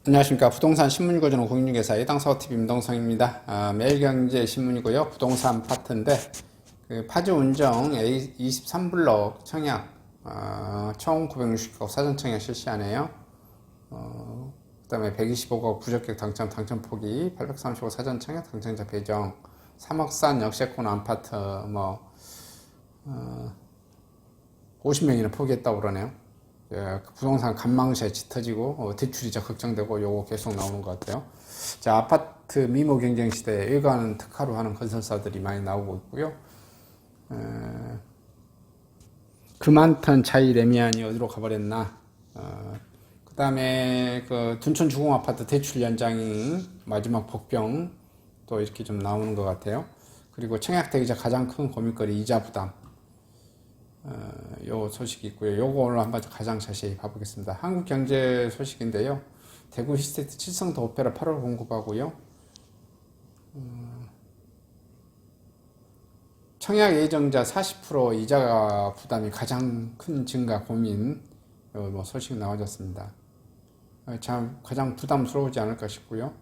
안녕하십니까. 부동산 신문 읽어주는 공인중개사 예당사업TV 임동성입니다. 매일경제 신문이고요. 부동산 파트인데 파주 운정 A23블록 청약 총 960억 사전 청약 실시하네요. 그 다음에 125억 부적격 당첨폭이 835억 사전 청약 당첨자 배정 3억산 역세권 아파트 50명이나 포기했다고 그러네요. 예, 부동산 간망시에 짙어지고 대출이 걱정되고 요거 계속 나오는 것 같아요. 자, 아파트 미모 경쟁 시대에 일가는 특화로 하는 건설사들이 많이 나오고 있고요. 그 많던 차이 레미안이 어디로 가버렸나. 그 다음에 그 둔촌 주공 아파트 대출 연장이 마지막 복병 또 이렇게 좀 나오는 것 같아요. 그리고 청약 대기자 가장 큰 고민거리 이자 부담. 요 소식이 있고요. 요거 오늘 한번 가장 자세히 봐보겠습니다. 한국 경제 소식인데요. 대구 히스테이트 7성도 오페라 8월 공급하고요. 청약 예정자 40% 이자 부담이 가장 큰 증가 고민 뭐 소식 나와졌습니다. 참 가장 부담스러우지 않을까 싶고요.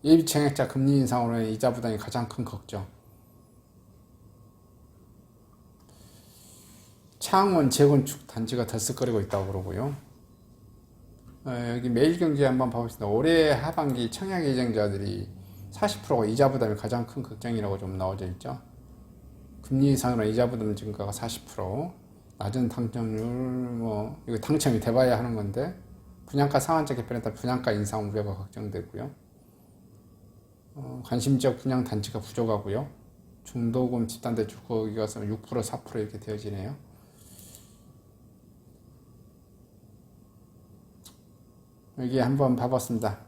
예비 청약자 금리 인상으로의 이자 부담이 가장 큰 걱정. 창원 재건축 단지가 들썩거리고 있다고 그러고요. 여기 매일경제 한번 봐보겠습니다. 올해 하반기 청약 예정자들이 40%가 이자 부담이 가장 큰 걱정이라고 좀 나와져 있죠. 금리 인상으로 이자 부담 증가가 40%, 낮은 당첨률 이거 당첨이 돼봐야 하는 건데 분양가 상한제 개편에 따라 분양가 인상 우려가 걱정되고요. 관심지역 분양 단지가 부족하고요. 중도금 집단대출 거기가 6% 4% 이렇게 되어지네요. 여기 한번 봐봤습니다.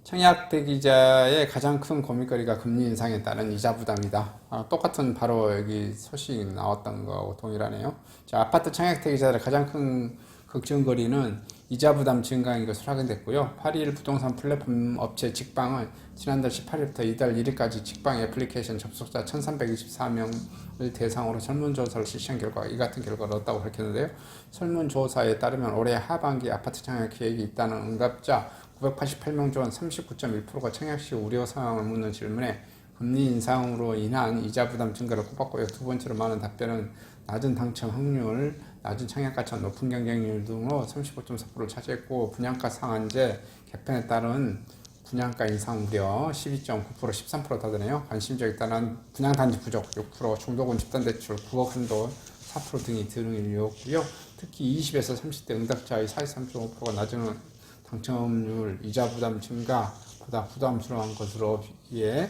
청약 대기자의 가장 큰 고민거리가 금리 인상에 따른 이자 부담이다. 똑같은 바로 여기 소식이 나왔던 거하고 동일하네요. 자, 아파트 청약 대기자들의 가장 큰 걱정거리는 이자 부담 증가인 것으로 확인됐고요. 8일 부동산 플랫폼 업체 직방은 지난달 18일부터 이달 1일까지 직방 애플리케이션 접속자 1324명을 대상으로 설문조사를 실시한 결과 이 같은 결과를 얻었다고 밝혔는데요. 설문조사에 따르면 올해 하반기 아파트 청약 계획이 있다는 응답자 988명 중 39.1%가 청약 시 우려 상황을 묻는 질문에 금리 인상으로 인한 이자 부담 증가를 꼽았고요. 두 번째로 많은 답변은 낮은 당첨 확률, 낮은 청약가치, 높은 경쟁률 등으로 35.4%를 차지했고 분양가 상한제 개편에 따른 분양가 인상 우려 12.9% 13% 다드네요. 관심지역에 따른 분양단지 부족 6%, 중도금 집단대출 9억 한도 4% 등이 등이었고요. 특히 20에서 30대 응답자의 43.5%가 낮은 당첨률, 이자 부담 증가보다 부담스러운 것으로 비해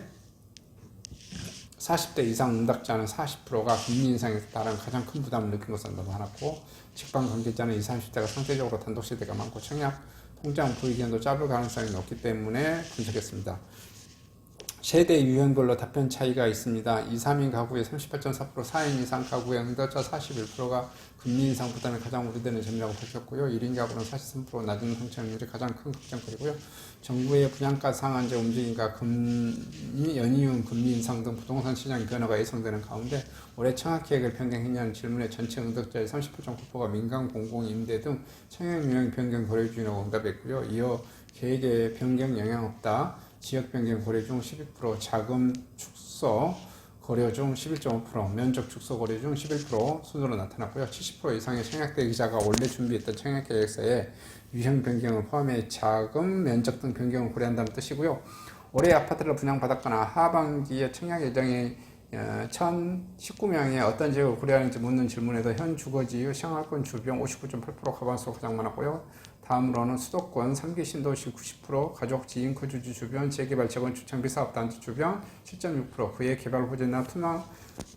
40대 이상 응답자는 40%가 금리 인상에 따른 가장 큰 부담을 느낀 것으로 나타났고 직방 관계자는 20, 30대가 상대적으로 단독세대가 많고 청약 통장 부의기간도 짧을 가능성이 높기 때문에 분석했습니다. 세대 유형별로 답변 차이가 있습니다. 2, 3인 가구의 38.4%, 4인 이상 가구의 응답자 41%가 금리 인상 부담이 가장 우려되는 점이라고 밝혔고요. 1인 가구는 43% 낮은 당첨률이 가장 큰 걱정거리고요. 정부의 분양가 상한제 움직임과 연이은 금리 인상 등 부동산 시장 변화가 예상되는 가운데 올해 청약 계획을 변경했냐는 질문에 전체 응답자의 38.9%가 민간 공공 임대 등 청약 유형 변경 고려 중이라고 응답했고요. 이어 계획에 변경 영향 없다. 지역 변경 고려 중 12%, 자금 축소 고려 중 11.5%, 면적 축소 고려 중 11% 순으로 나타났고요. 70% 이상의 청약 대기자가 원래 준비했던 청약 계획서에 유형 변경을 포함해 자금, 면적 등 변경을 고려한다는 뜻이고요. 올해 아파트를 분양받았거나 하반기에 청약 예정이 1019명의 어떤 지역을 고려하는지 묻는 질문에도 현 주거지역, 생활권 주변 59.8% 과반수가 가장 많았고요. 다음으로는 수도권 3기 신도시 90%, 가족 지인 거주지 주변, 재개발 재건축 정비사업단지 주변 7.6%, 그의 개발 호재나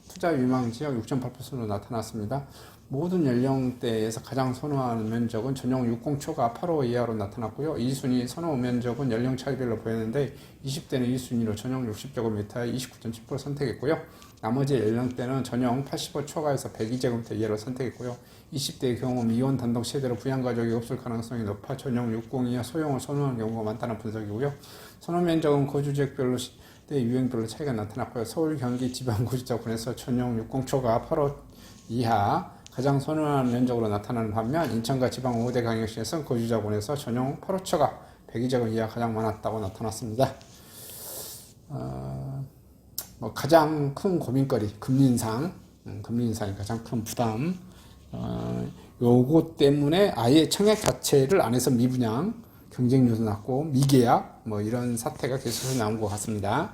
투자 유망 지역 6.8%로 나타났습니다. 모든 연령대에서 가장 선호하는 면적은 전용 6공초가 8호 이하로 나타났고요. 2순위 선호 면적은 연령 차이별로 보였는데 20대는 2순위로 전용 60제곱미터에 29.7% 선택했고요. 나머지 연령대는 전용 85초가에서 102제곱미터 이하로 선택했고요. 20대의 경우 미혼 단독 세대로 부양가족이 없을 가능성이 높아 전용 60이하 소형을 선호하는 경우가 많다는 분석이고요. 선호 면적은 거주지역별로 때 유형별로 차이가 나타났고요. 서울, 경기, 지방 거주자군에서 전용 6공초가 8호 이하 가장 선호하는 면적으로 나타나는 반면 인천과 지방 5대 강역시에서는 거주자군에서 전용 8호초가 102제곱 이하 가장 많았다고 나타났습니다. 가장 큰 고민거리, 금리 인상, 금리 인상이 가장 큰 부담. 요거 때문에 아예 청약 자체를 안 해서 미분양, 경쟁률도 낮고 미계약, 이런 사태가 계속해서 나온 것 같습니다.